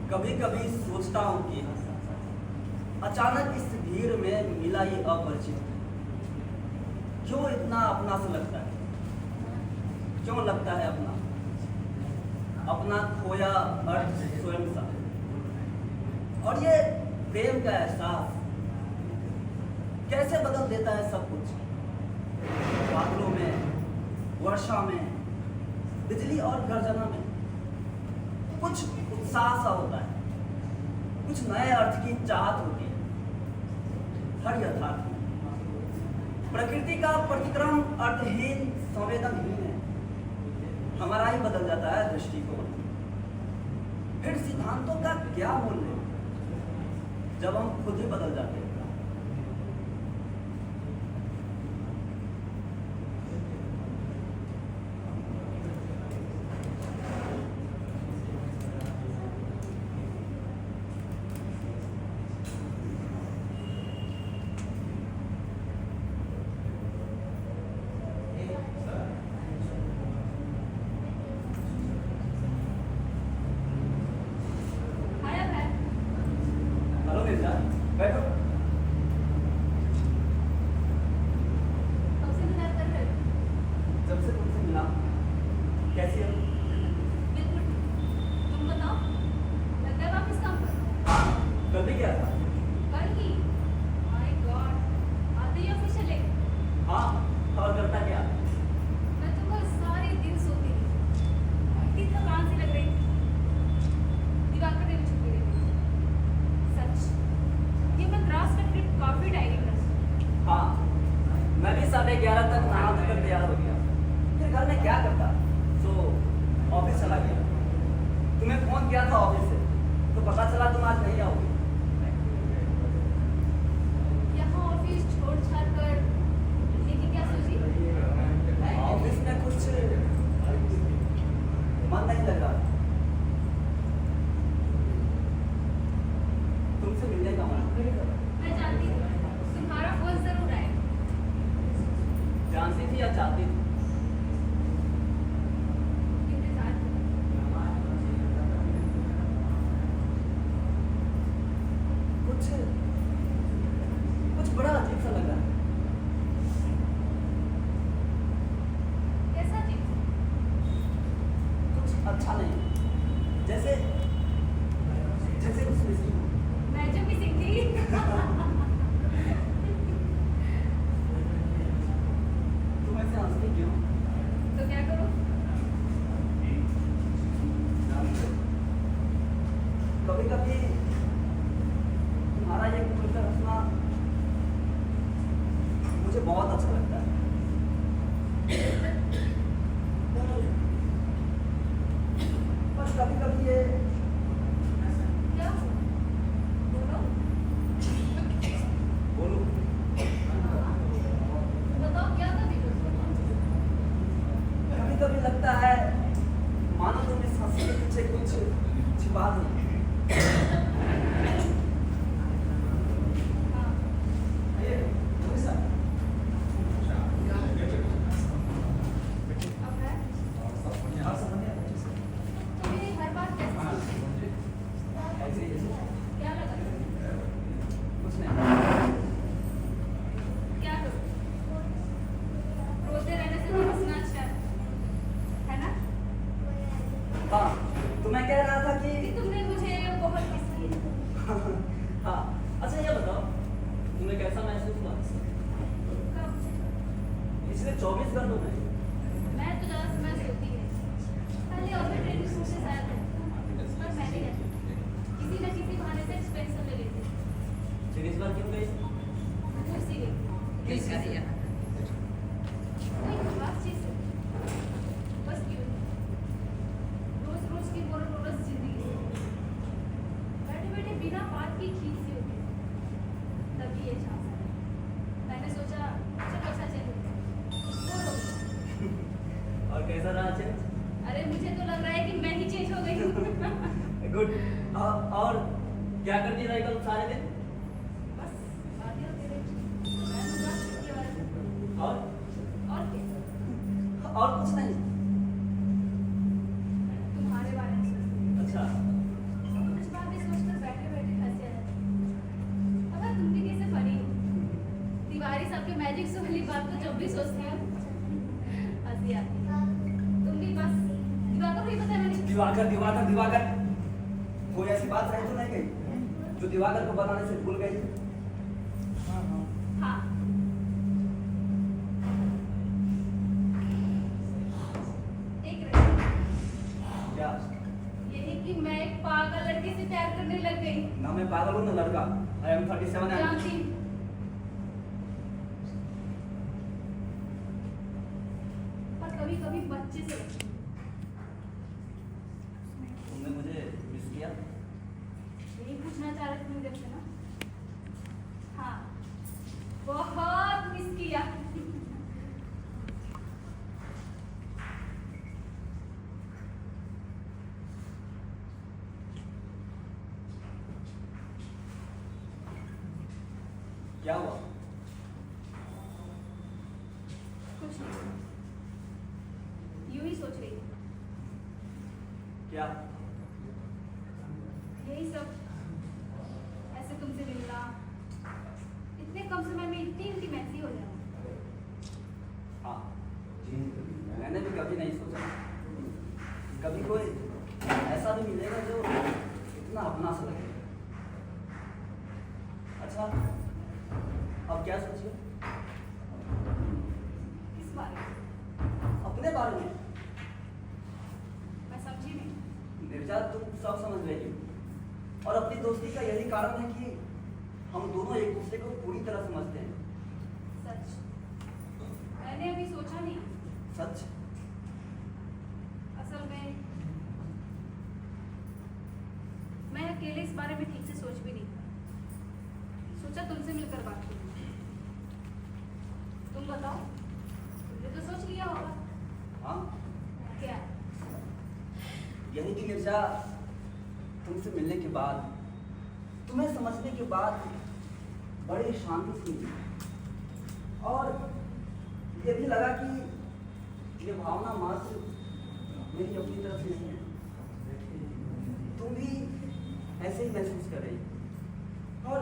कभी कभी सोचता हूँ कि अचानक इस भीड़ में मिला ये अपरिचित क्यों इतना अपना सा लगता है। क्यों लगता है अपना अपना खोया अर्थ स्वयं सा। और ये प्रेम का एहसास कैसे बदल देता है सब कुछ। बादलों में, वर्षा में, बिजली और गर्जना में कुछ उत्साह सा होता है, कुछ नए अर्थ की चाहत होती है। हर यथार्थ में प्रकृति का प्रतिक्रम अर्थहीन, संवेदनहीन है। हमारा ही बदल जाता है दृष्टिकोण। फिर सिद्धांतों का क्या मूल्य जब हम खुद ही बदल जाते हैं। बैठो। जब से तुमसे मिला, कैसी हो? बिल्कुल। तुम बताओ, लग गए वापस काम पर? हाँ, कल भी क्या था? कल ही? माय गॉड, आते ही ऑफिस चले? हाँ, और करता क्या? मैं तो कल सारे दिन सोती रही। इतनी थकान सी लग रही थी। दिवाकर ने भी छुट्टी दे दी। सच, ये मद्रास का ट्रिप काफी टायरिंग रहा। हाँ, मैं भी 11:30 तक नहा धोकर तैयार हो गया। फिर घर में क्या करता, तो ऑफिस चला गया। तुम्हें फोन किया था ऑफिस से, तो पता चला तुम आज नहीं आओगे। यहाँ ऑफिस छोड़ छाड़ कर मिलने की क्या सोची? ऑफिस में कुछ मन नहीं लग रहा। तुमसे मिलने का मन नहीं कर रहा। मैं जानती थी, तुम्हारा फोन जरूर आएगा। जानती थी या चाहती थी? इंतजार करो। कुछ कुछ बड़ा अजीब सा लग रहा है। कैसा चीज? कुछ अच्छा नहीं, जैसे जैसे कुछ मिसिंग हो। मैं जो भी सीखी तुम ऐसे हंसती क्यों? तो क्या करूं? कभी कभी तुम्हारा ये खुलकर हंसना मुझे बहुत अच्छा लगता है। पर कभी कभी ये क्या हुआ? बोलो। बोलो। बताओ क्या था दीपक? कभी कभी लगता है मानो तुम इस हंसी के पीछे कुछ छिपा दो। हाँ, अब है? तो मेरी हर बात कैसे सुनती? क्या लगा? कुछ नहीं। क्या करूं? रोते रहने से तो हंसना अच्छा है ना? हाँ, तो मैं कह रहा था कि कि तुमने मुझे बहुत मिस किया। हाँ, अच्छा ये बताओ, तुम्हें कैसा महसूस हुआ कब? पिछले 24 घंटों में? मैं तो ज़्यादा समय सोती है। पहले और भी ट्रेनिंग स्कूल से शायद है, पर मैं नहीं जाती। किसी न किसी बहाने से एक्सपेंशन ले लेती हूँ। फिर इस बार क्यों गई? उसी गई। किस कार्य? कोई खास चीज़ है? बस क्यों? रोज रोज की मोनोटोनस जिंदगी से बैठे बैठे बिना बात की खींच सी होती है। तभी ये चांस आया। मैंने सोचा चलो अच्छा चेंज होता है। बोलो। और कैसा रहा चेंज? अरे मुझे तो लग रहा है कि मैं ही चेंज हो गई हूँ। गुड। और क्या करती रही कल सारे दिन? बस बातें होती रही। मैं मजाक करने वाला था। और क्या? और कुछ नहीं। तुम्हारे बारे में सोचती हूँ। अच्छा, इस बार जब भी सोचते हैं हंसी आती है। तुम भी बस दिवाकर को ही पता है मैंने दिवाकर दिवाकर दिवाकर कोई ऐसी बात रही तो नहीं गई जो दिवाकर को बनाने से भूल गई? हाँ एक रही क्या? यही कि मैं एक पागल लड़के से प्यार करने लग गई। ना मैं पागल हूँ ना लड़का। आई एम 37 and जानती पर कभी कभी बच्चे से लगती हूँ। तुमने मुझे मिस किया? यही पूछना चाह रहे थे मुझे से ना? हाँ बहुत मिस किया। क्या हुआ? कुछ नहीं यूं ही सोच रही थी। क्या? यही सब ऐसे तुमसे मिलना इतने कम समय में इतनी इंटीमेसी हो जाना। हाँ मैंने भी कभी नहीं सोचा कभी कोई ऐसा भी मिलेगा जो इतना अपना सा लगे। अच्छा अब क्या सोचिए? इस बारे में अपने बारे में? मैं समझी नहीं। निर्जा तुम सब समझ रही हो और अपनी दोस्ती का यही कारण है कि हम दोनों एक दूसरे को पूरी तरह समझते हैं। सच मैंने अभी सोचा नहीं। सच? असल में मैं अकेले इस बारे में ठीक से सोच भी नहीं पाई। सोचा तुमसे मिलकर बात करूं। तुम बताओ तुमने तो सोच लिया होगा। हाँ क्या? यही कि निर्जा तुमसे मिलने के बाद तुम्हें समझने के बाद बड़ी शांति सी मिली और ये भी लगा कि ये भावना मात्र मेरी अपनी तरफ से नहीं है। तुम भी ऐसे ही महसूस कर रही हो। और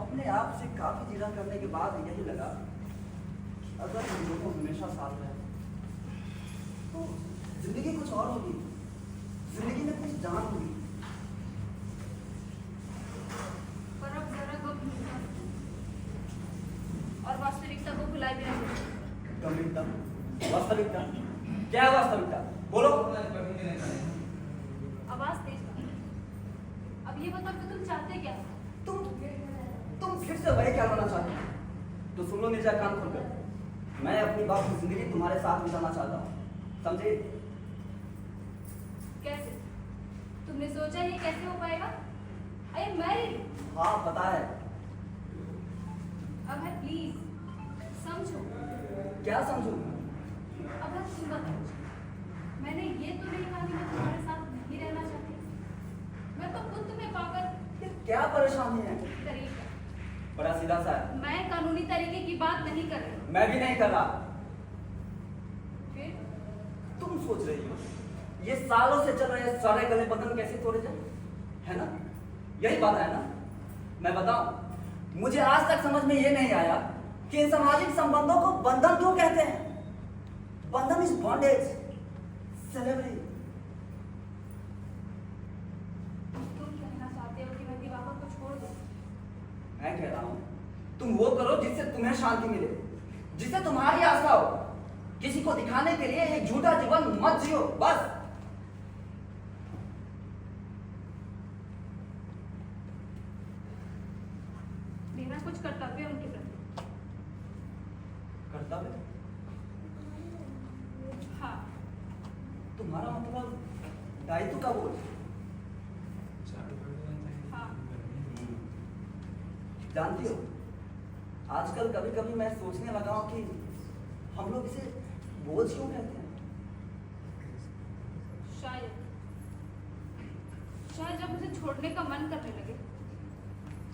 अपने आप से काफी जिक्र करने के बाद यही लगा कि अगर हम दोनों हमेशा साथ रहे तो जिंदगी कुछ और होगी। जिंदगी में कुछ जान होगी। पर अब जरा गप भूलना और वास्तविकता को भुला भी नहीं सकते। गंभीरता वास्तविकता क्या है? वास्तविकता बोलो। आवाज तेज कर। अब ये बताओ कि तुम चाहते क्या? तुम फिर से वही क्या करना चाहते हो? तो सुन लो निर्जा कान खोलकर। मैं अपनी बाकी जिंदगी तुम्हारे साथ बिताना चाहता हूँ। समझे? कैसे? तुमने सोचा ये कैसे हो पाएगा? I am married. हाँ पता है। अब है प्लीज समझो। क्या समझू? अब है तुम बताओ। मैंने ये तो नहीं कहा कि मैं तुम्हारे साथ नहीं रहना चाहती। मैं तो खुद तुम्हें पाकर ये क्या परेशानी है? तरीका बड़ा सीधा सा है। मैं कानूनी तरीके की बात नहीं कर रही। मैं भी नहीं कर रहा। फिर तुम सोच रही हो ये सालों से चल रहे सारे गले बंधन कैसे तोड़े जाए, है ना? यही बात है ना? मैं बताऊं, मुझे आज तक समझ में ये नहीं आया कि इन सामाजिक संबंधों को बंधन क्यों कहते हैं। बंधन इज बॉन्डेज, सेलेब्रिटी। तुम कहना चाहते हो कि मैं दिवाकर को छोड़ दूं? मैं कह रहा हूं तुम वो करो जिससे तुम्हें शांति मिले, जिससे तुम्हारी आस्था हो। किसी को दिखाने के लिए एक झूठा जीवन मत जियो बस। मेरा कुछ कर्तव्य है उनके प्रति। कर्तव्य? हाँ तुम्हारा मतलब दायित्व का बोझ? हाँ जानती हो, आजकल कभी कभी मैं सोचने लगा हूं कि हम लोग इसे बोझ क्यों कहते हैं। शायद शायद जब मुझे छोड़ने का मन करने लगे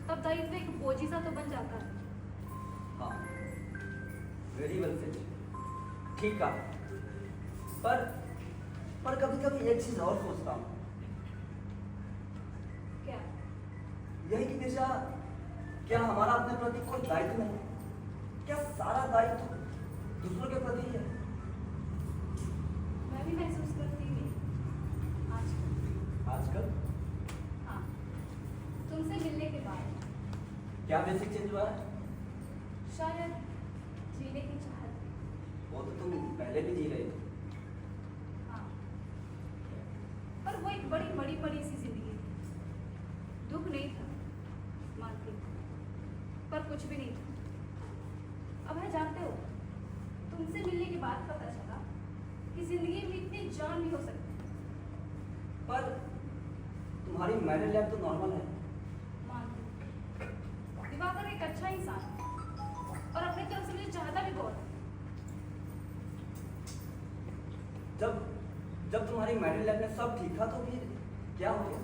तब दायित्व एक बोझी सा तो बन जाता है। हाँ वेरी वेल सेड, ठीक है। पर कभी कभी एक चीज और सोचता हूँ। क्या? यही कि निशा, क्या हमारा अपने प्रति कोई दायित्व नहीं? क्या सारा दायित्व दूसरों के प्रति है? मैं भी महसूस करती हूँ आजकल। आजकल हाँ, तुमसे मिलने के बाद क्या बेसिक चेंज हुआ है? शायद जीने की चाहत। वो तो तुम पहले भी जी रहे थे। हाँ, पर वो एक बड़ी बड़ी बड़ी सी जिंदगी थी। दुख नहीं था, मानती हूँ, पर कुछ भी नहीं था। अब है जानते हो, तुमसे मिलने के बाद पता चला कि जिंदगी में इतनी जान भी हो सकती है। पर तुम्हारी मैरिड लाइफ तो नॉर्मल है। मानती हूँ, दिवाकर एक अच्छा इंसान है और अपनी तरफ से मुझे चाहता भी बहुत है। जब जब तुम्हारी मैरिड लाइफ में सब ठीक था तो फिर क्या हो गया?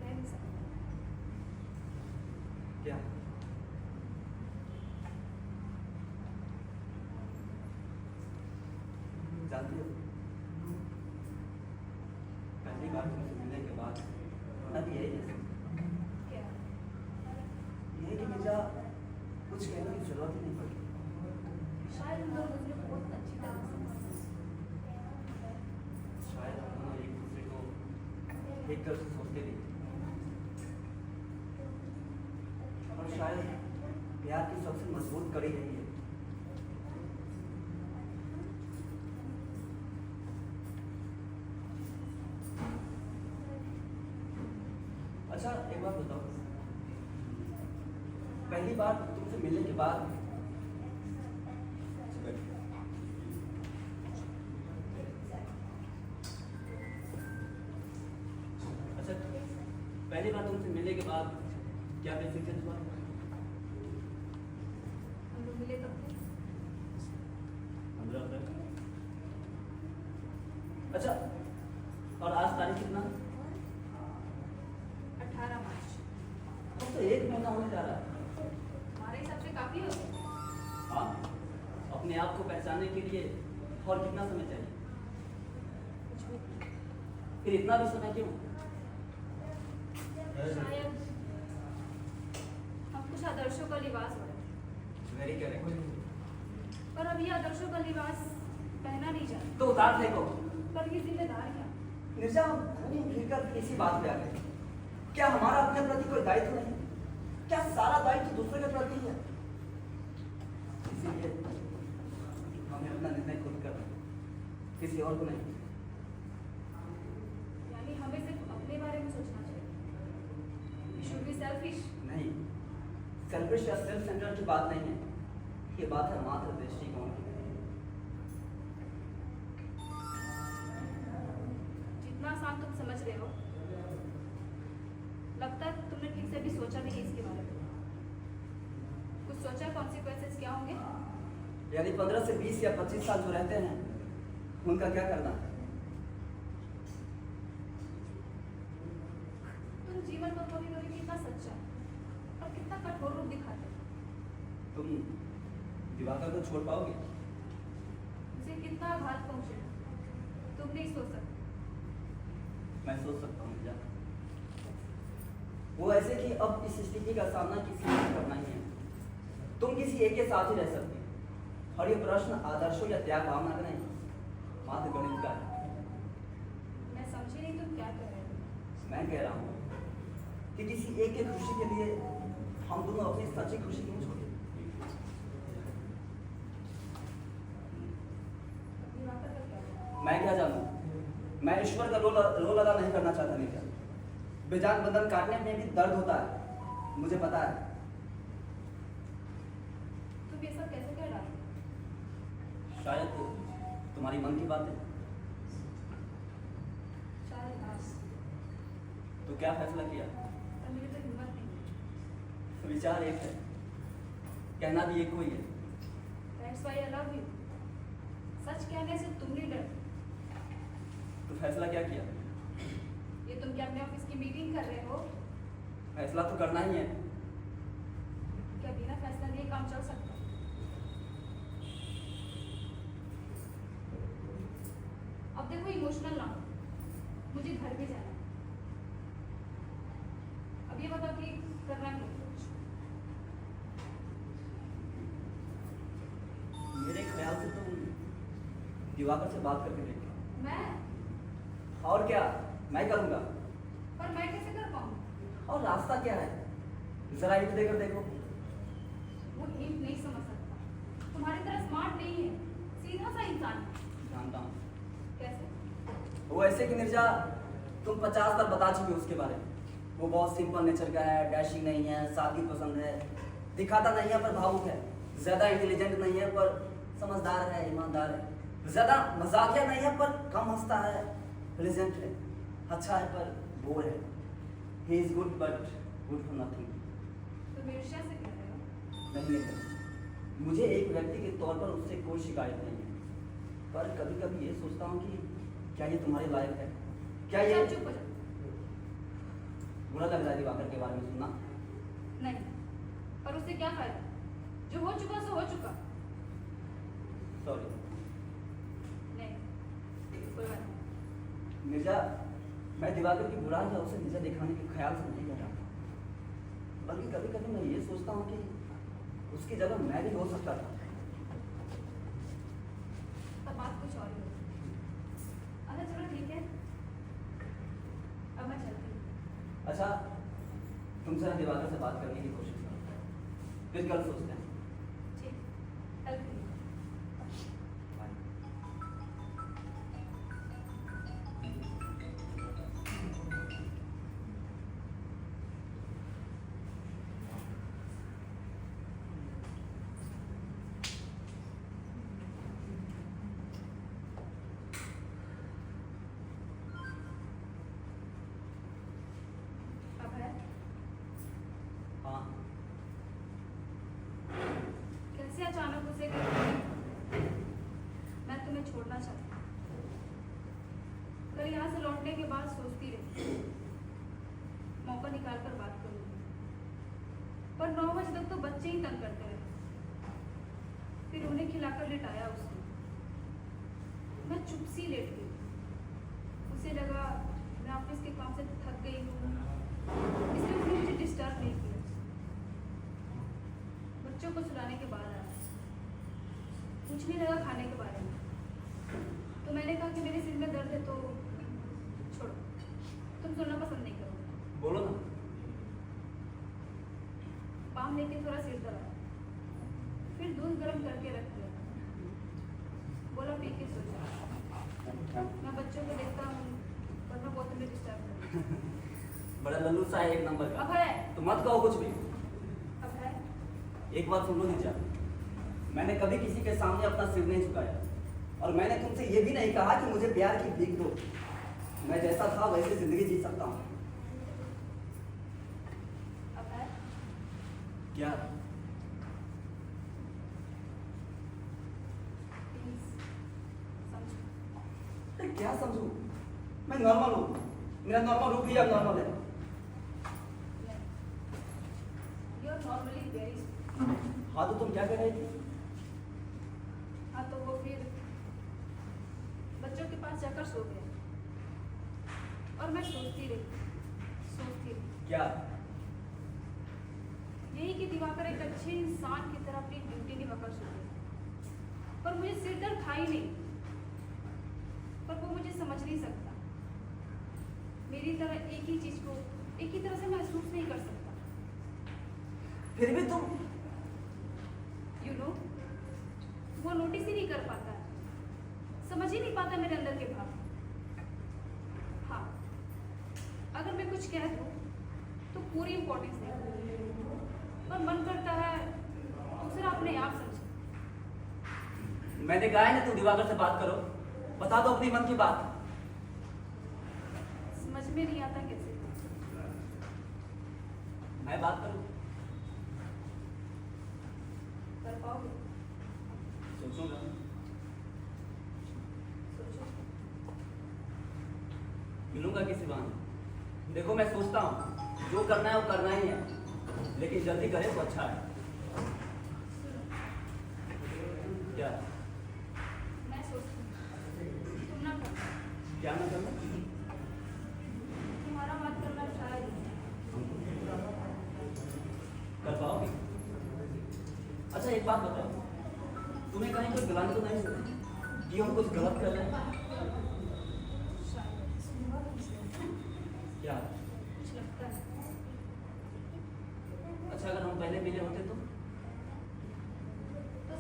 कह नहीं सकती। क्या? जानती हो, पहली बार तुमसे मिलने के बाद मैं भी यही सोचा, क्या? ये कि मुझे कुछ कहने की जरूरत ही नहीं पड़ी। शायद हम लोग मुझे बहुत अच्छी तरह से शायद हम दोनों एक दूसरे को एक तरह से सोचते भी और शायद प्यार की सबसे मजबूत कड़ी यही है। अच्छा एक बात बताओ, पहली बार तुमसे मिलने के बाद अच्छा पहली बार तुमसे मिलने के बाद क्या बेसिक चेंज हुआ? हम लोग मिले तब थे। 15 अप्रैल। अच्छा और आज तारीख कितना? 18 मार्च। अब तो एक महीना होने जा रहा है। हमारे हिसाब से काफी हो गया। हाँ, अपने आप को पहचानने के लिए और कितना समय चाहिए? कुछ भी। फिर इतना भी समय क्यों? शायद हम कुछ आदर्शों का लिबास हो रहे थे, वेरी करेक्ट। पर अब ये आदर्शों का लिबास पहना नहीं जाता। तो उतार फेंको। पर ये जिम्मेदारियां निर्जा, हम घूम फिर कर इसी बात पे आ गए। क्या हमारा अपने प्रति कोई दायित्व नहीं? क्या सारा दायित्व दूसरे के प्रति है? इसीलिए हमें अपना निर्णय खुद करना है, किसी और को नहीं। यानी हमें सिर्फ अपने बारे में सोचना चाहिए। Should be selfish. नहीं, सेल्फिश या सेल्फ सेंटर्ड की बात नहीं है, ये बात है मात्र दृष्टिकोण की। जितना आसान तुम समझ रहे हो, लगता है तुमने ठीक से भी सोचा भी नहीं इसके बारे में। कुछ सोचा कॉन्सिक्वेंसेस क्या होंगे? यानी 15 से 20 या 25 साल जो रहते हैं उनका क्या करना है? तुम जीवन को कभी कभी कितना सच्चा और कितना कठोर रूप दिखाते हो। तुम दिवाकर को छोड़ पाओगे? मुझे कितना आघात पहुंचे तुम नहीं सोच सकते। मैं सोच सकता हूँ क्या? वो ऐसे कि अब इस स्थिति का सामना किसी को करना ही है। तुम किसी एक के साथ ही रह सकते हो और ये प्रश्न आदर्शों या त्याग भावना का नहीं, मात्र गणित का है। मैं समझी नहीं तुम क्या कह रहे हो। मैं कह रहा हूँ कि किसी एक की खुशी के लिए हम दोनों अपनी सच्ची खुशी क्यों छोड़े? दिवाकर का क्या? मैं क्या जानूं? मैं ईश्वर का रोल अदा नहीं करना चाहता। नहीं क्या बेजान बंधन काटने में भी दर्द होता है, मुझे पता है। तुम ये सब कैसे कह डाले? शायद तुम्हारी मन की बात है। शायद हाँ, तो क्या फैसला किया? पर मेरी तो हिम्मत नहीं। विचार एक है, कहना भी एक ही है। That's why I love you। सच कहने से तुम नहीं डरते। तो फैसला क्या किया? ये तुम क्या अपने ऑफिस की मीटिंग कर रहे हो? फैसला तो करना ही है। क्या बिना फैसला लिए काम चल सकता है? अब देखो इमोशनल ना हो, मुझे घर भी जाना है। अब ये बताओ कि करना क्या? दिवाकर से बात करके देखो। मैं? और क्या, मैं करूँगा। पर मैं कैसे कर पाऊँ? और रास्ता क्या है, जरा हिंट देकर देखो। वो हिंट नहीं समझ सकता। तुम्हारी तरह स्मार्ट नहीं है, सीधा सा इंसान है। जानता हूँ। कैसे? वो ऐसे कि मिर्जा, तुम 50 बार बता चुके हो उसके बारे में। वो बहुत सिंपल नेचर का है, डैशिंग नहीं है, सादगी पसंद है, दिखाता नहीं है पर भावुक है, ज्यादा इंटेलिजेंट नहीं है पर समझदार है, ईमानदार है, ज्यादा मजाकिया नहीं है पर कम हंसता है, प्लेजेंट है, अच्छा है पर बोर है। He is good but good for nothing. तुम ईर्ष्या से कह रहे हो? नहीं है, मुझे एक व्यक्ति के तौर पर उससे कोई शिकायत नहीं है, पर कभी कभी ये सोचता हूँ कि क्या ये तुम्हारे लायक है? क्या ये चुप हो जाओ। बुरा लग रहा है दिवाकर के बारे में सुनना? नहीं, पर उससे क्या फायदा? जो हो चुका सो हो चुका। सॉरी नहीं, कोई बात नहीं। मिर्जा, मैं दिवाकर की बुराई या उसे नीचा दिखाने के ख्याल से नहीं कह रहा था, बल्कि कभी कभी मैं ये सोचता हूँ कि उसकी जगह मैं भी हो सकता था। तब बात कुछ और ही हो। अच्छा चलो ठीक है, अब मैं चलती हूँ। अच्छा, तुम जरा दिवाकर से बात करने की कोशिश करो, फिर कल सोचते हैं। ठीक, कल भी। बाय। अब है हाँ, कैसे अचानक उसे मैं तुम्हें छोड़ना चाहती हूँ। कल यहाँ से लौटने के बाद सोचती रही, मौका निकाल कर बात करूँगी, पर 9 बजे तक तो बच्चे ही तंग करते रहे। फिर उन्हें खिलाकर लिटाया उसने। मैं चुप सी लेट गई। उसे लगा मैं ऑफिस के काम से थक गई हूँ, इसलिए उसने मुझे डिस्टर्ब नहीं किया। बच्चों को सुलाने के बाद आया, पूछने लगा खाने के बारे में, तो मैंने कहा कि मेरे सिर में दर्द है तो छोड़ो, तुम सुनना पसंद नहीं करोगे। बोलो ना। पाम लेके थोड़ा सिर दबाया, फिर दूध गर्म करके रख दिया, बोला पी के सो जाओ। मैं बच्चों को देखता हूँ वरना वो तुम्हें डिस्टर्ब कर। बड़ा लल्लू सा है, एक नंबर अब का। है, तो मत कहो कुछ भी। अब है। एक बात सुन लो निजा, मैंने कभी किसी के सामने अपना सिर नहीं झुकाया, और मैंने तुमसे ये भी नहीं कहा कि मुझे प्यार की भीख दो। मैं जैसा था वैसे जिंदगी जी सकता हूँ। अब है। क्या? प्लीज समझो। अरे क्या समझू? मैं नॉर्मल हूँ, मेरा नॉर्मल रूप ही अब नॉर्मल है। You are normally very. हाँ तो तुम क्या कर रही थी? हाँ तो वो फिर बच्चों के पास जाकर सो गया, और मैं सोचती रही। क्या? यही कि दिवाकर एक अच्छे इंसान की तरह अपनी ड्यूटी निभाकर सो गया, पर मुझे सिर दर्द था ही नहीं, पर वो मुझे समझ नहीं सकता। मेरी तरह एक ही चीज को एक ही तरह से महसूस नहीं कर सकता। फिर भी तुम यू नो, वो नोटिस ही नहीं कर पाता है, समझ ही नहीं पाता मेरे अंदर के भाव। हाँ, अगर मैं कुछ कह दूँ तो पूरी इम्पोर्टेंस नहीं, पर मन करता है दूसरा अपने आप समझे। मैंने कहा है ना, तुम दिवाकर से बात करो, बता दो अपनी मन की बात। समझ में नहीं आता कैसे। मैं बात करूं? कर पाओगे? सोचूंगा। सोचो। मिलूंगा किसी बहाने। देखो मैं सोचता हूँ जो करना है वो करना ही है, लेकिन जल्दी करे तो अच्छा है। सुनो, क्या? मैं सोचती हूँ तुम ना करना, क्या ना करना? तुम्हारा बात करना शायद कर पाओगे? अच्छा एक बात बताओ, तुम्हें कहीं कोई गलाने तो नहीं सुना कि हम कुछ गलत कर रहे हैं? क्या? कुछ लगता है। अच्छा, अगर हम पहले मिले होते तो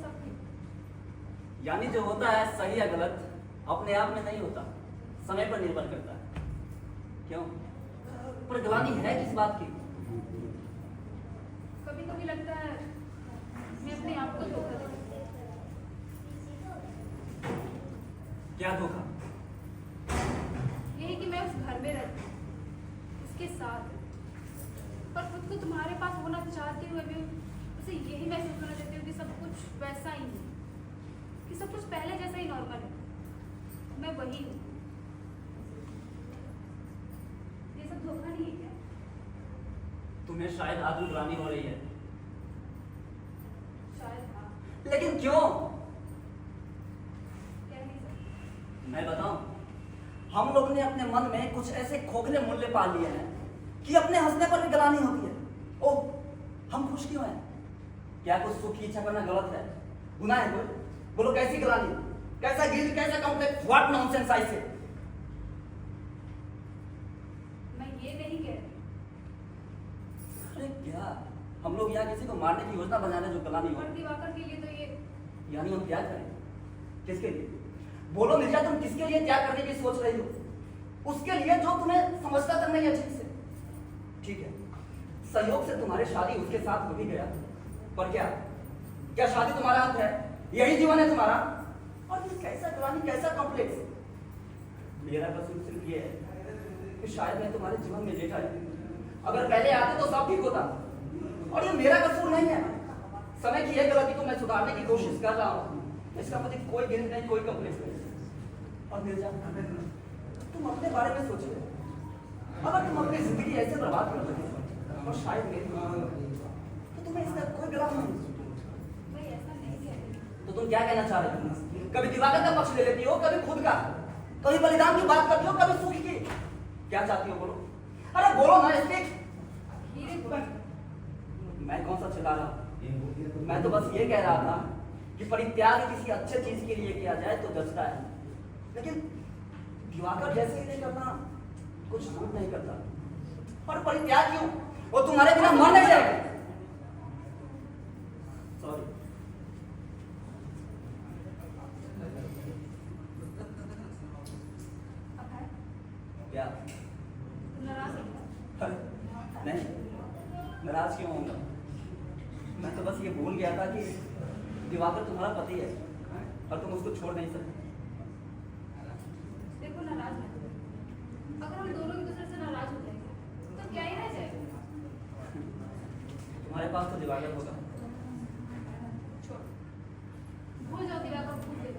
सब ठीक। यानी जो होता है सही या गलत अपने आप में नहीं होता, समय पर निर्भर करता है। क्यों? पर गलानी है किस बात की? कभी कभी लगता है मैं अपने आप को धोखा देती हूँ। क्या धोखा? यही कि मैं उस घर में रहती हूँ, उसके साथ, पर खुद को तुम्हारे पास होना चाहती हुए भी उसे यही महसूस होना देती हूँ कि सब कुछ वैसा ही है, कि सब कुछ पहले जैसा ही नॉर्मल है, मैं वही हूँ। ये सब धोखा नहीं है क्या? तुम्हें शायद आदमी ग्लानि हो रही है, शायद हाँ, लेकिन क्यों? कह नहीं सकती। मैं बताऊं, हम लोग ने अपने मन में कुछ ऐसे खोखले मूल्य पाल लिए हैं कि अपने हंसने पर भी गलानी होती है। ओह, हम खुश क्यों हैं? क्या कुछ सुख की इच्छा करना गलत है? गुनाह है कोई? बोलो, कैसी गलानी, कैसा गिल्ट, कैसा कॉम्प्लेक्स, व्हाट नॉनसेंस आई से? मैं ये नहीं कह रही। अरे क्या, हम लोग यहाँ किसी को मारने की योजना बना रहे जो गलानी हो? पर दिवाकर के लिए तो ये यानी हम क्या करें? किसके लिए? बोलो मिर्जा, तुम किसके लिए त्याग करने की सोच रही हो? उसके लिए जो तुम्हें समझता तक नहीं है ठीक से। ठीक है, संयोग से तुम्हारी शादी उसके साथ हो भी गया, पर क्या क्या शादी तुम्हारा अंत है? यही जीवन है तुम्हारा? और ये कैसा गलानी, कैसा कॉम्प्लेक्स? मेरा कसूर सिर्फ ये है कि शायद मैं तुम्हारे जीवन में लेट आया। अगर पहले आते तो सब ठीक होता, और ये मेरा कसूर नहीं है। समय की एक गलती को मैं सुधारने की कोशिश कर रहा हूँ, इसका मुझे कोई गिल्ट नहीं, कोई कॉम्प्लेक्स नहीं। और मिर्जा, तुम अपने बारे में सोचिए, अगर तुम अपनी जिंदगी ऐसे बर्बाद कर रहे हो और शायद मेरी, तो तुम्हें इसका कोई गला नहीं। मैं ऐसा नहीं कह रही। तो तुम क्या कहना चाह रहे हो? कभी दिवाकर का पक्ष ले लेती हो, कभी खुद का, कभी बलिदान की बात करती हो, कभी सुख की। क्या चाहती हो बोलो? अरे बोलो ना, स्पीक। धीरे बोल। मैं कौन सा चिल्ला रहा हूँ? मैं तो बस ये कह रहा था कि परित्याग किसी अच्छे चीज के लिए किया जाए तो जचता है, लेकिन दिवाकर जैसे ही नहीं करना कुछ सूट नहीं करता। और परित्याग क्यों? वो तुम्हारे बिना मर नहीं जाएगा। सॉरी, अब है? क्या? तुम नाराज हो क्या? अरे, नहीं, नाराज क्यों होऊंगा? मैं तो बस ये भूल गया था कि दिवाकर तुम्हारा पति है और तुम उसको छोड़ नहीं सकते। देखो, नाराज मत हो। अगर हम दोनों एक दूसरे से नाराज हो जाएंगे तो क्या ही रह जाएगा? तुम्हारे पास तो दिवाकर होगा। छोड़, भूल जाओ दिवाकर, भूल गए।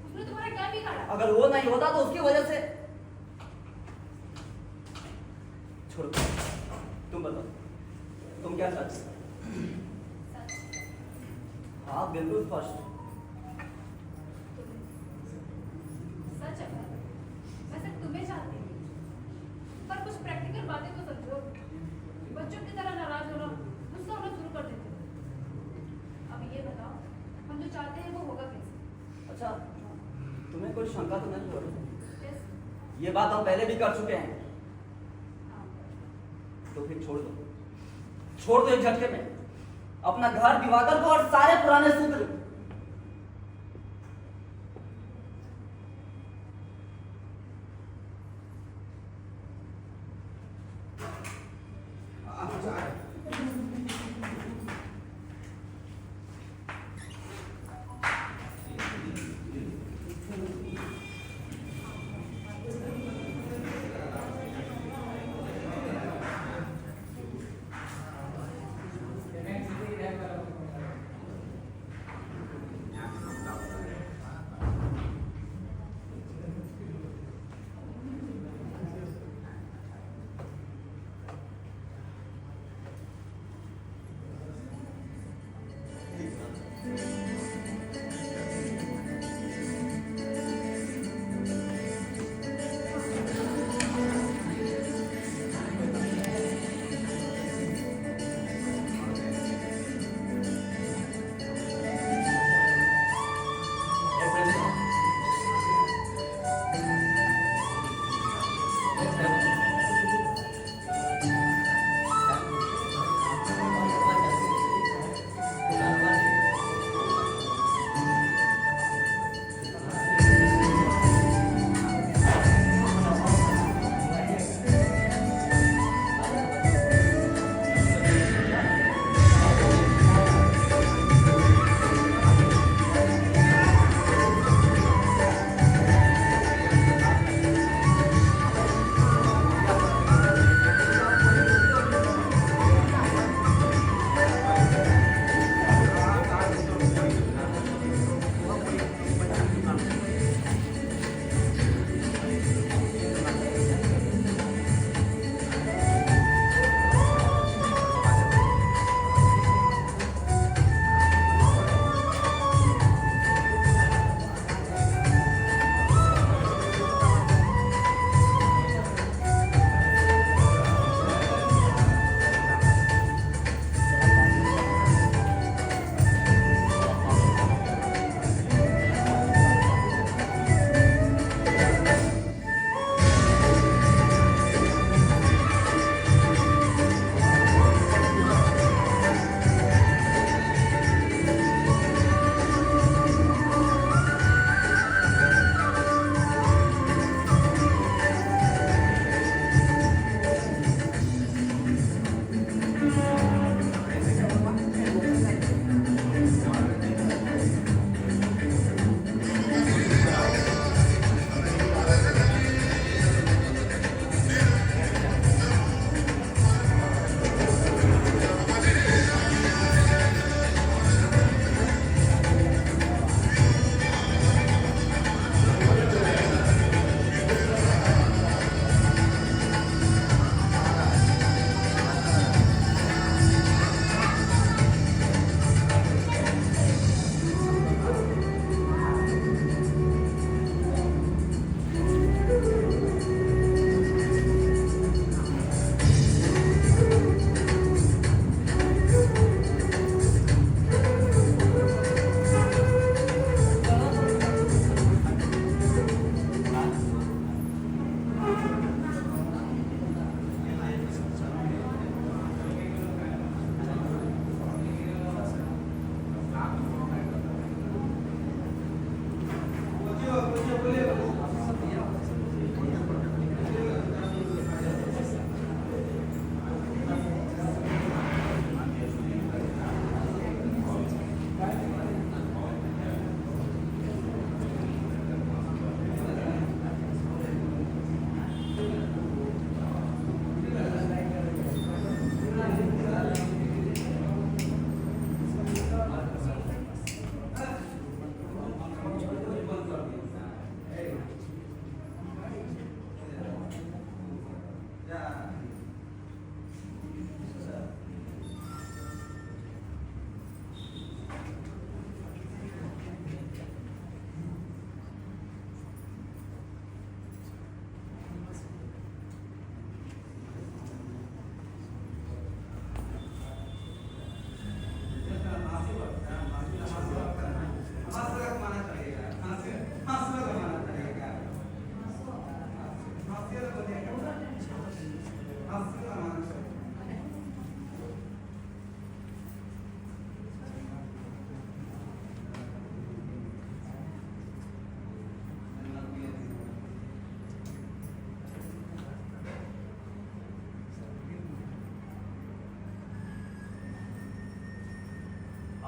उसने तुम्हारा क्या बिगाड़ा? अगर वो नहीं होता तो उसकी वजह से। छोड़ो, तुम बताओ, तुम क्या चाहते हो? सच। हाँ, बिल्कुल स्पष्ट। सच है, मैं सिर्फ तुम्हें चाहती हूँ, पर कुछ प्रैक्टिकल बातें तो समझो। बच्चों की तरह नाराज होना, गुस्सा होना शुरू कर देते हो। अब ये बताओ, हम जो चाहते हैं वो होगा कैसे? अच्छा, तुम्हें कोई शंका तो नहीं हो रही? Yes? ये बात हम पहले भी कर चुके हैं, हाँ। तो फिर छोड़ दो, छोड़ दो एक झटके में अपना घर, दिवाकर को और सारे पुराने सूत्र।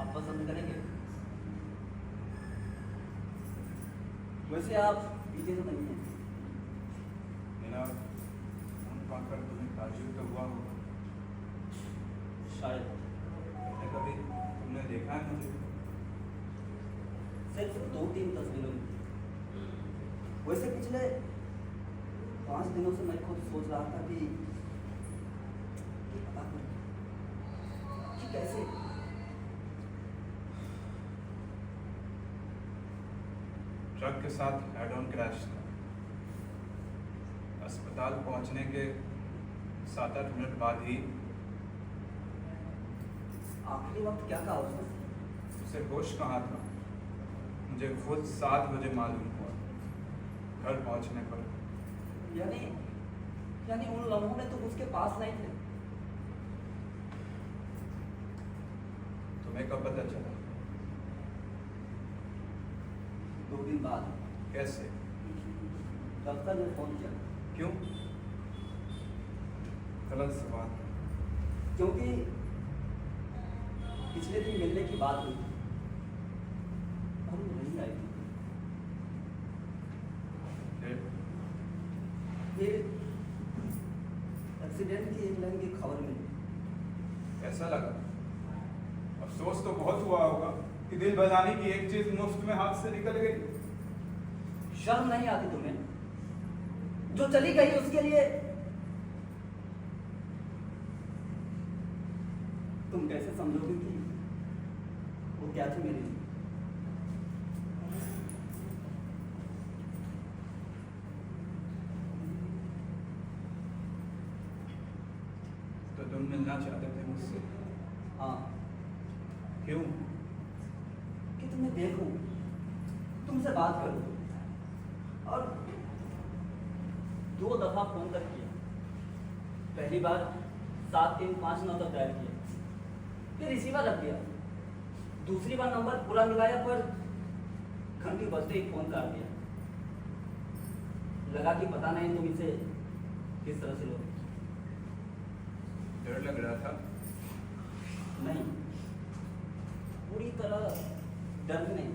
आप पसंद करेंगे? वैसे आप पीते तो नहीं हैं? मेरा हम पाकर तुम्हें ताज्जुब तो हुआ होगा। शायद मैंने कभी तुमने देखा है मुझे? सिर्फ 2-3 तस्वीरों में। वैसे पिछले 5 दिनों से मैं खुद सोच रहा था कि पता करूं कि कैसे ट्रक के साथ हेड ऑन क्रैश था। अस्पताल पहुंचने के 7-8 मिनट बाद ही आखिरी वक्त क्या कहा उसने? उसे होश कहाँ था मुझे खुद 7 बजे मालूम हुआ, घर पहुंचने पर। यानी उन लम्हों में तुम उसके पास नहीं थे? तुम्हें कब पता चला? 2 दिन बाद कैसे? दफ्तर में फोन किया। क्यों? गलत सवाल। क्योंकि पिछले दिन मिलने की बात हुई और वो नहीं आई। फिर एक्सीडेंट की इंग्लैंड की खबर मिली। कैसा लगा? अफसोस तो बहुत हुआ होगा कि दिल बजाने की एक चीज मुफ्त में हाथ से निकल गई। शर्म नहीं आती तुम्हें? जो चली गई उसके लिए तुम कैसे समझोगे कि वो क्या थी मेरे लिए? तो तुम मिलना चाहते थे मुझसे? हाँ, क्यों? कि तुम्हें देखूं, तुमसे बात करूं। और 2 दफा फोन तक किया। पहली बार 7359 तक डायल किया, फिर रिसीवर रख दिया। दूसरी बार नंबर पूरा मिलाया पर घंटी बजते ही फोन काट दिया। लगा कि पता नहीं तुम इसे किस तरह से लोगे। डर लग रहा था? नहीं, पूरी तरह डर भी नहीं,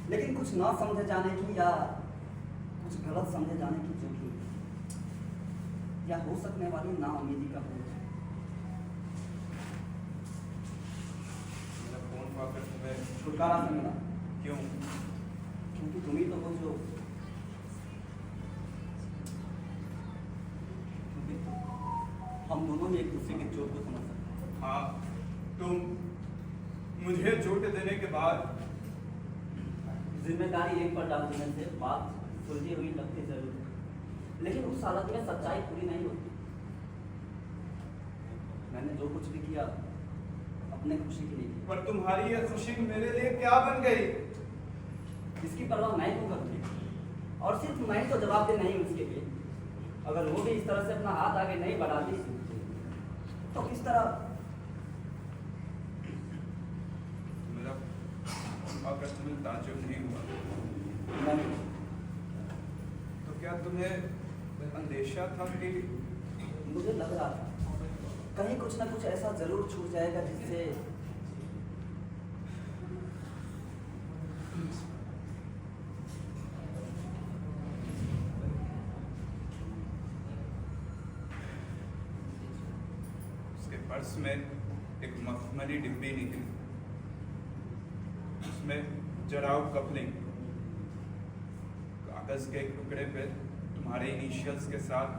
लेकिन कुछ ना समझे जाने की या कुछ गलत समझे जाने की जोखिम या हो सकने वाली नाउम्मीदी का बोझ। मेरा फोन पाकर तुम्हें छुटकारा नहीं मिला। क्यों? क्योंकि तुम ही तो हो जो क्योंकि हम दोनों ही एक दूसरे की चोट को समझ सकते हैं। हाँ, तुम मुझे चोट देने के बाद जिम्मेदारी एक पर डाल देने से बात सुलझी हुई लगती जरूर है, लेकिन उस हालत में सच्चाई पूरी नहीं होती। मैंने जो कुछ भी किया अपने खुशी के लिए किया। पर तुम्हारी यह खुशी मेरे लिए क्या बन गई? इसकी परवाह मैं क्यों करूँगी? और सिर्फ मैं तो जवाबदेह नहीं हूँ इसके लिए। अगर वो भी इस तरह से अपना हाथ आगे नहीं बढ़ाती तो किस तरह? मेरा फोन पाकर तुम्हें ताज्जुब नहीं हुआ? नहीं, तुम्हें अंदेशा था कि मुझे लग रहा था कहीं कुछ ना कुछ ऐसा जरूर छूट जाएगा जिससे उसके पर्स में एक मखमली डिब्बी निकली। उसमें जराउ कपलिंग, कागज के एक टुकड़े पे तुम्हारे इनिशियल्स के साथ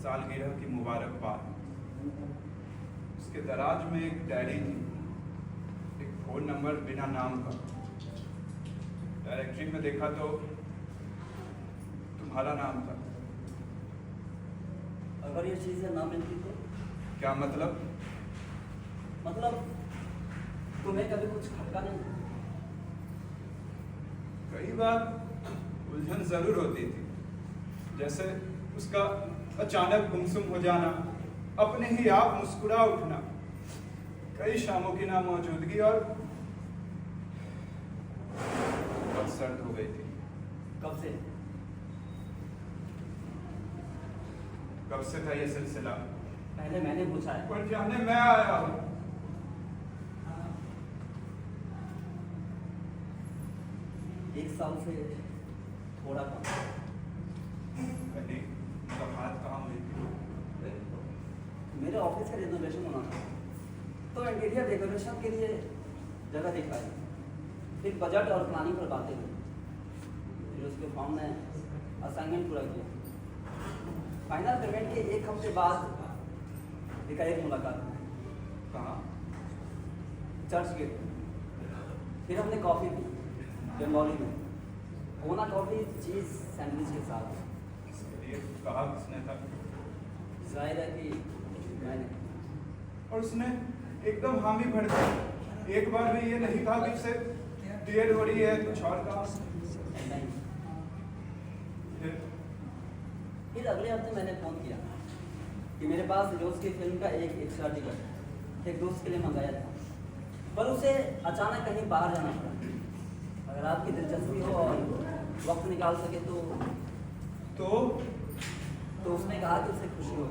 सालगिरह की मुबारकबाद। उसके दराज में एक डायरी थी, एक फोन नंबर बिना नाम का। डायरेक्टरी में देखा तो तुम्हारा नाम था। अगर ये चीजें ना मिलती तो क्या मतलब? तुम्हें कभी कुछ खटका नहीं? कई बार उलझन जरूर होती थी, जैसे उसका अचानक गुमसुम हो जाना, अपने ही आप मुस्कुरा उठना, कई शामों की नामौजूदगी, और बहुत सर्द हो गई थी। कब से था ये सिलसिला? पहले मैंने पूछा है। पर जाने मैं आया हूं। एक साल से थोड़ा कम। पहले मुलाकात कहाँ हुई थी? मेरे ऑफिस का रिनोवेशन होना था, तो इंटीरियर डेकोरेशन के लिए जगह दिखाई, फिर बजट और प्लानिंग पर बातें हुई, फिर उसके फॉर्म ने असाइनमेंट पूरा किया। फाइनल पेमेंट के एक हफ्ते बाद एक मुलाकात। कहाँ? चर्च गेट। फिर हमने कॉफ़ी पी बंगाली में, कोना कॉफ़ी चीज़ सैंडविच के साथ। इसके लिए कहा किसने था? जाहिर है कि मैंने। और उसने एकदम हामी भर दी। एक बार भी ये नहीं कहा कि उसे देर हो रही है, कुछ और कहा? नहीं। फिर अगले हफ्ते मैंने फ़ोन किया कि मेरे पास रोज की फिल्म का एक एक्स्ट्रा टिकट एक दोस्त के लिए मंगाया था, पर उसे अचानक कहीं बाहर जाना पड़ा। अगर आपकी दिलचस्पी हो और वक्त निकाल सके तो उसने कहा कि उसे खुशी हो।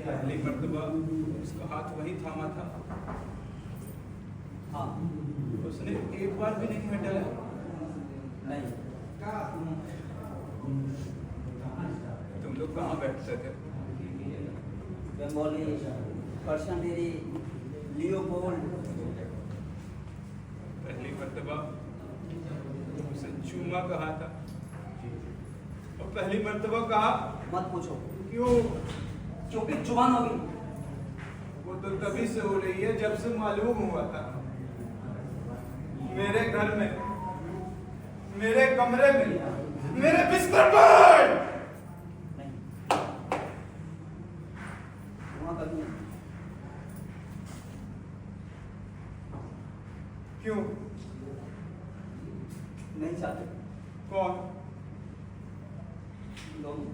पहली मर्तबा उसका हाथ वही थामा था। हाँ। उसने एक बार भी नहीं हटाया? नहीं। तुम लोग कहाँ बैठते थे? Bengali, Persian dairy, Leopold. पहली मर्तबा उसे चूमा कहा था, और पहली मर्तबा कहा? मत पूछो। क्यों? क्योंकि जुबान होगी। वो तो तभी से हो रही है जब से मालूम हुआ था। मेरे घर में, मेरे कमरे में, मेरे बिस्तर पर। नहीं, वहाँ कभी नहीं। क्यों? नहीं चाहते कौन? दोनों।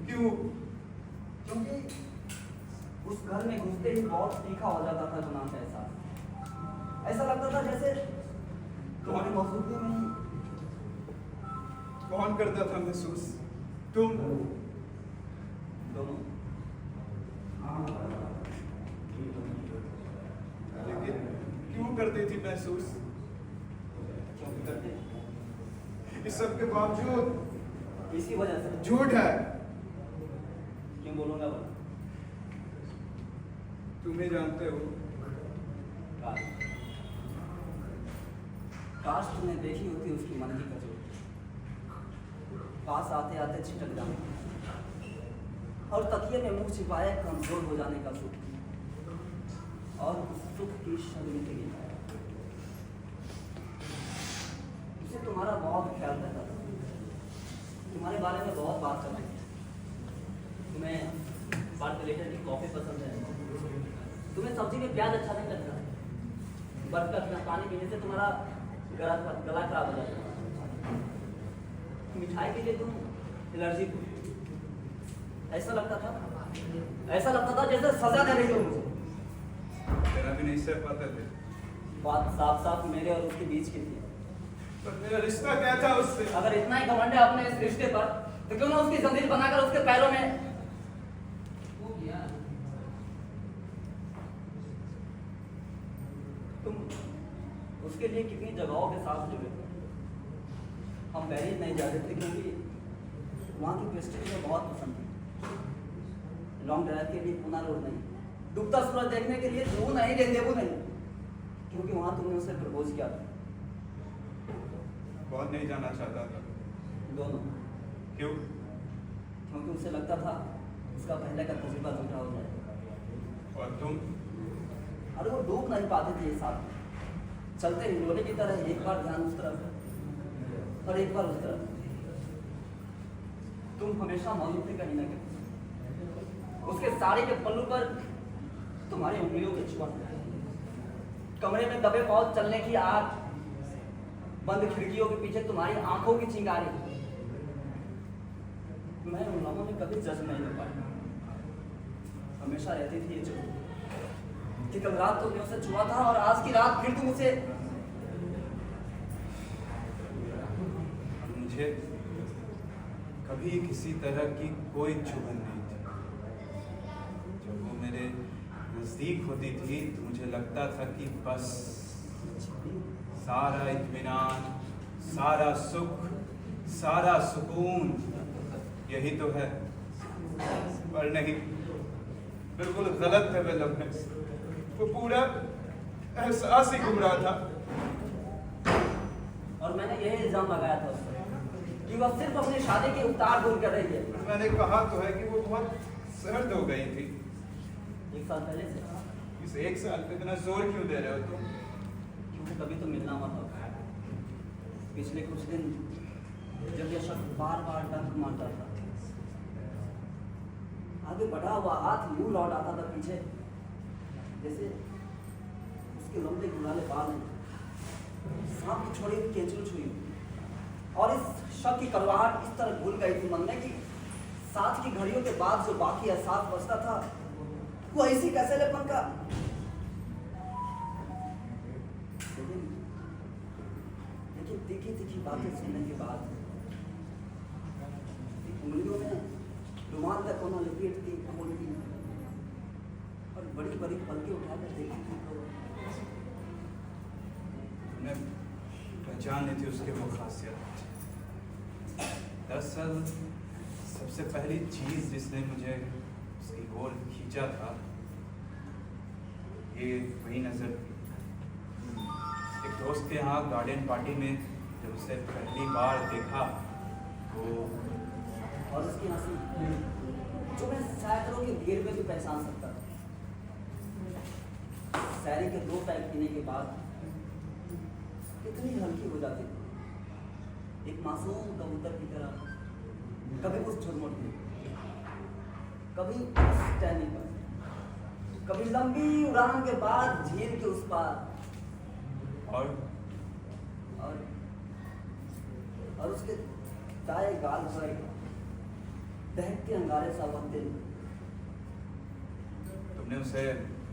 क्यों? क्योंकि उस घर में घुसते ही बहुत तीखा हो जाता था गुनाह का एहसास। ऐसा लगता था जैसे तुम्हारी मौजूदगी में ही। कौन करता था महसूस? तुम? दोनों। लेकिन क्यों करती थी महसूस? क्योंकि करते इस सब के बावजूद इसी वजह से। झूठ है। क्यों बोलूंगा वो? तुम ही जानते हो। काश तुमने देखी होती उसकी मन की कचोट, पास आते आते छिटक जाने और तकिए में मुंह छिपाए कमजोर हो जाने का सुख, और उस सुख की शर्मिंदगी। उसे तुम्हारा बहुत ख्याल रहता था, तुम्हारे बारे में बहुत बात करती थी। तुम्हें पार्टिलेटर की कॉफी पसंद है, तुम्हें सब्जी में प्याज अच्छा नहीं लगता, बर्फ का पानी पीने से तुम्हारा गला खराब हो जाता है, मिठाई के लिए तुम एलर्जी हो। ऐसा लगता था ऐसा लगता था जैसे सजा दे रही हो मुझे। तेरा भी नहीं सह पाते थे। बात साफ साफ मेरे और उसके बीच की थी। पर मेरा रिश्ता क्या था उससे? अगर इतना ही घमंड है अपने इस रिश्ते पर, तो क्यों ना उसकी जंजीर बनाकर उसके पैरों में तुम उसके लिए कितनी जगहों के साथ जुड़े थे। हम पेरिस नहीं जाते थे क्योंकि वहाँ की पेस्ट्री मुझे बहुत पसंद थी। लॉन्ग ड्राइव के लिए पूना रोड नहीं, डूबता सूरज देखने के लिए जू नहीं, रेंदेवू नहीं, क्योंकि वहाँ तुमने उसे प्रपोज किया था। बहुत नहीं जाना चाहता था। दोनों। क्यों? क्योंकि उसे लगता था उसका पहले का तजुर्बा झूठा हो जाएगा। और तुम? अरे वो डूब नहीं पाते थे ये साथ, चलते हिंडोले की तरह, एक बार ध्यान उस तरफ और एक बार उस तरफ। तुम हमेशा मौजूद थे कहीं ना कहीं। उसके साड़ी के पल्लू पर तुम्हारी उंगलियों के छुआ, कमरे में दबे पाँव चलने की आग, बंद खिड़कियों के पीछे तुम्हारी आंखों की चिंगारी। मैं उन लोगों में कभी जज नहीं हो पाया। हमेशा रहती थी ये चुप कि कल रात तुमने उसे छुआ था और आज की रात फिर तुम उसे। मुझे कभी किसी तरह की कोई चुभन नहीं थी। जब वो मेरे नजदीक होती थी तो मुझे लगता था कि बस सारा इत्मीनान, सारा सुख, सारा सुकून यही तो है। पर नहीं, बिल्कुल गलत है वे लम्हे। वो पूरा एहसास ही घूम रहा था। और मैंने यही इल्जाम लगाया था उस पर कि वह सिर्फ अपनी शादी की उतार दूर कर रही है। मैंने कहा तो है कि वो बहुत सर्द हो गई थी। 1 साल पहले से। इस 1 साल पे इतना जोर क्यों दे रहे हो तुम? क्योंकि कभी तो मिलना मत हो। पिछले कुछ दिन जब यह शख्स बार बार डंक मारता था, आगे बढ़ा हुआ हाथ यूं लौट आता था पीछे, जैसे उसके लंबे गुलाले बाल हैं, सांप की छोड़ी हुई केंचुल छुई। और इस शक की करवाहट इस तरह घुल गई थी मन में कि साथ की घड़ियों के बाद जो बाकी एहसास बचता था वो ऐसी कैसेलेपन का। लेकिन तीखी तीखी बातें सुनने के बाद उंगलियों में रुमाल तक होना लपेटती खोलती और बड़ी बड़ी पलकें उठाकर देखी थी तो तुमने पहचान ली थी उसकी वो खासियत। दरअसल सबसे पहली चीज जिसने मुझे उसकी ओर खींचा था ये वही नजर थी। एक दोस्त के यहाँ गार्डन पार्टी में जब उसे पहली बार देखा तो और उसकी हंसी जो मैं सैकड़ों की भीड़ में भी पहचान सकता था। शायरी के 2 पैक पीने के बाद कितनी हल्की हो जाती थी, एक मासूम कबूतर की तरह, कभी उस झुरमुट में, कभी उस टहनी पर, कभी लंबी उड़ान के बाद झील के उस पार, और उसके दाएं गाल पर दहकते अंगारे सा बनते। तुमने उसे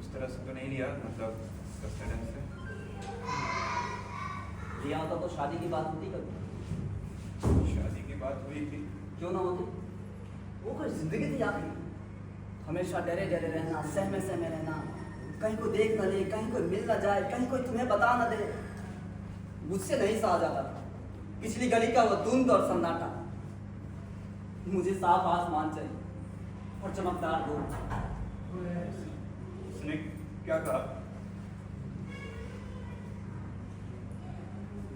उस तरह से तो नहीं लिया, मतलब सडन से लिया होता तो शादी की बात होती कभी? शादी की बात हुई थी। क्यों ना होती? वो कोई जिंदगी थी आपकी, हमेशा डरे डरे रहना, सहमे सहमे रहना, कहीं कोई देख न ले, कहीं कोई मिल न जाए, कहीं कोई तुम्हें बता न दे। मुझसे नहीं सहा जाता था पिछली गली का वो धुंध और सन्नाटा। मुझे साफ आसमान चाहिए और चमकदार धूप। उसने क्या कहा?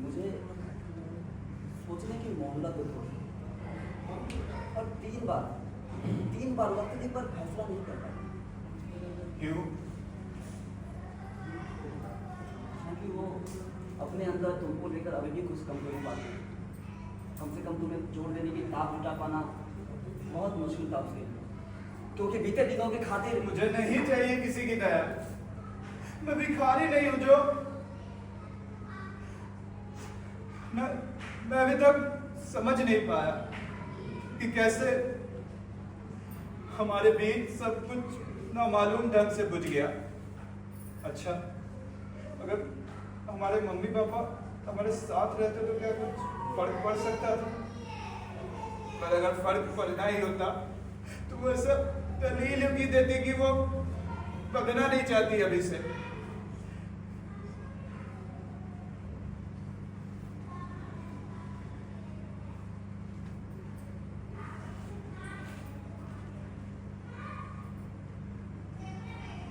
मुझे सोचने की मोहलत दो और 3 बार वक्त दी पर फैसला नहीं कर पाई। क्यों? क्योंकि वो अपने अंदर तुमको लेकर अभी भी कुछ कमजोरी पाती है। कम से कम तुम्हें जोड़ देने की ताक जुटा पाना बहुत मुश्किल था उसके, क्योंकि बीते दिनों के खातिर मुझे नहीं चाहिए किसी की दया। मैं भिखारी नहीं हूं जो मैं अभी तक समझ नहीं पाया कि कैसे हमारे बीच सब कुछ नामालूम ढंग से बुझ गया। अच्छा, अगर हमारे मम्मी पापा हमारे साथ रहते तो क्या कुछ फर्क पड़ सकता था? पर अगर फर्क पड़ना ही होता तो वो सब दलील की देती कि वो बदलना नहीं चाहती अभी से।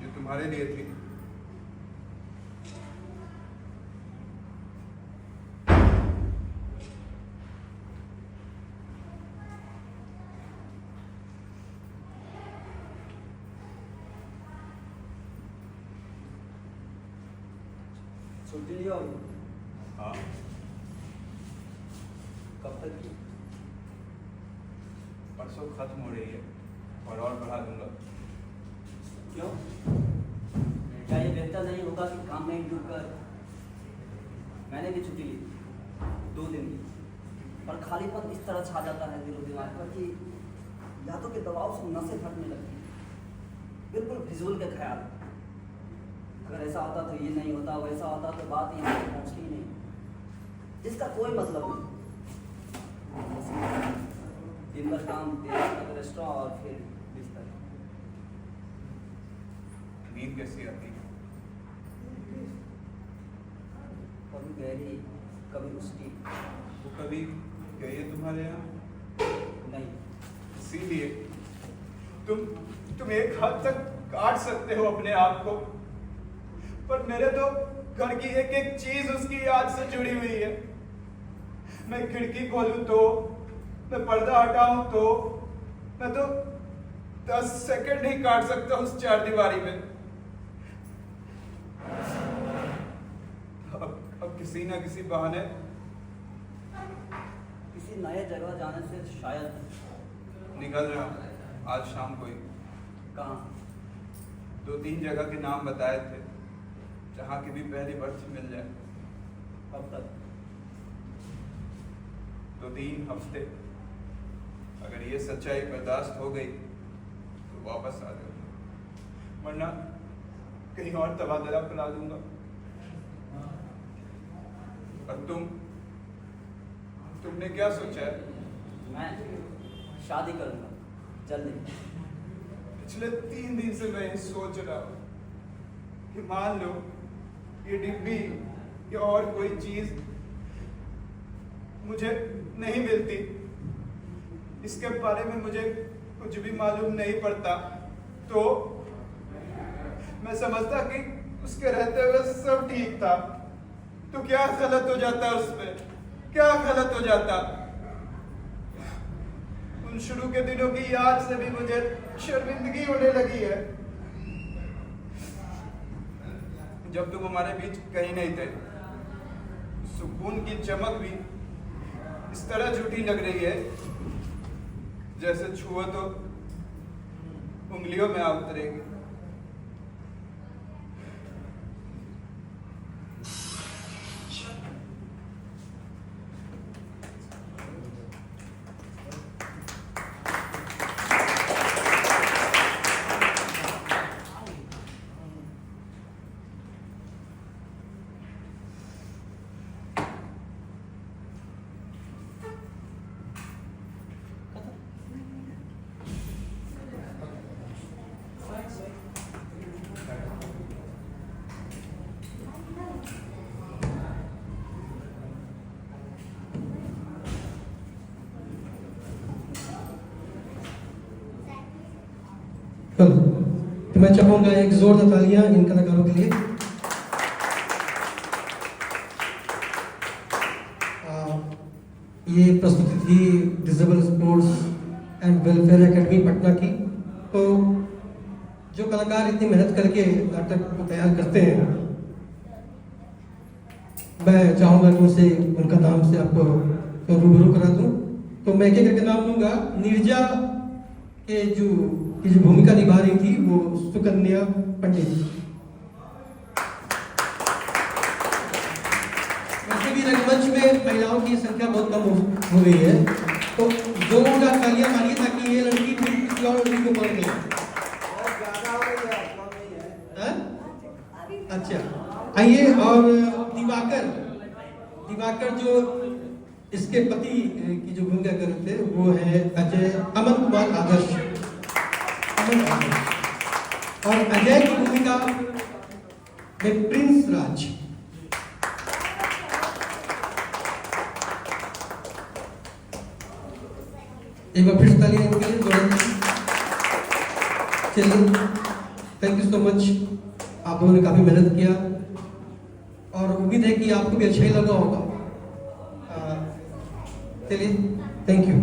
ये तुम्हारे लिए थी। छुट्टी लिया होगी? हाँ, कब तक की? परसों खत्म हो रही है और बढ़ा दूंगा। क्यों? क्या ये बेहतर नहीं होगा कि काम में डूब कर? मैंने भी छुट्टी ली 2 दिन की, पर खालीपन इस तरह छा जाता है दिलो दिमाग पर कि यादों के दबाव से नसें फटने लगती हैं, बिल्कुल फिजूल के ख्याल। अगर ऐसा होता तो ये नहीं होता, वैसा होता तो बात यहाँ तक पहुँचती ही नहीं, जिसका कोई मतलब नहीं। दिन भर काम, देर तक रेस्टोरेंट और फिर बिस्तर। नींद कैसी आती है? कभी गहरी, कभी उसकी। वो कभी गई है तुम्हारे यहाँ? नहीं, इसीलिए तुम एक हद तक काट सकते हो अपने आप को, पर मेरे तो घर की एक एक चीज उसकी याद से जुड़ी हुई है। मैं खिड़की खोलूं तो, मैं पर्दा हटाऊं तो, मैं तो 10 सेकंड नहीं काट सकता उस चारदीवारी में। अब किसी ना किसी बहाने किसी नए जगह जाने से शायद। निकल रहा हूं आज शाम को ही। कहाँ? 2-3 जगह के नाम बताए थे जहाँ की भी पहली बर्थ मिल जाए। कब तक? 2-3 हफ्ते। अगर ये सच्चाई बर्दाश्त हो गई तो वापस आ जाऊंगा, वरना कहीं और तबादला करा दूंगा। और तुमने क्या सोचा है? मैं शादी करूंगा जल्दी। पिछले 3 दिन से मैं ये सोच रहा हूँ कि मान लो ये डिब्बी या और कोई चीज मुझे नहीं मिलती, इसके बारे में मुझे कुछ भी मालूम नहीं पड़ता, तो मैं समझता कि उसके रहते हुए सब ठीक था। तो क्या गलत हो जाता उसमें? क्या गलत हो जाता? उन शुरू के दिनों की याद से भी मुझे शर्मिंदगी होने लगी है। जब तुम हमारे बीच कहीं नहीं थे, सुकून की चमक भी इस तरह झूठी लग रही है जैसे छुओ तो उंगलियों में आ उतरेगी। तो मैं चाहूँगा एक जोरदार तालियां इन कलाकारों के लिए। ये प्रस्तुति थी disable sports and welfare academy Patna की। तो जो कलाकार इतनी मेहनत करके नाटक को तैयार करते हैं, मैं चाहूँगा कि उनसे उनका नाम से आपको रूबरू करा दूँ। तो मैं एक एक करके नाम लूँगा। नीरजा के जो भूमिका निभा रही थी वो सुकन्या पंडित। वैसे भी रंगमंच में महिलाओं की संख्या बहुत कम हो गई है, तो जोरदार तालियां मारिए ताकि ये लड़की किसी और उसी को पढ़ गया बहुत ज्यादा हो गया, कम नहीं है। हैं? अच्छा, आइए। और दिवाकर जो इसके पति की जो भूमिका कर रहे थे वो है अमन कुमार आदर्श। और अजय की भूमिका में प्रिंस राज। एक बार फिर से तालियां इनके लिए जोरदार। चलिए, थैंक यू सो मच। आप लोगों ने काफी मेहनत किया और उम्मीद है कि आपको भी अच्छा ही लगा होगा। चलिए, थैंक यू।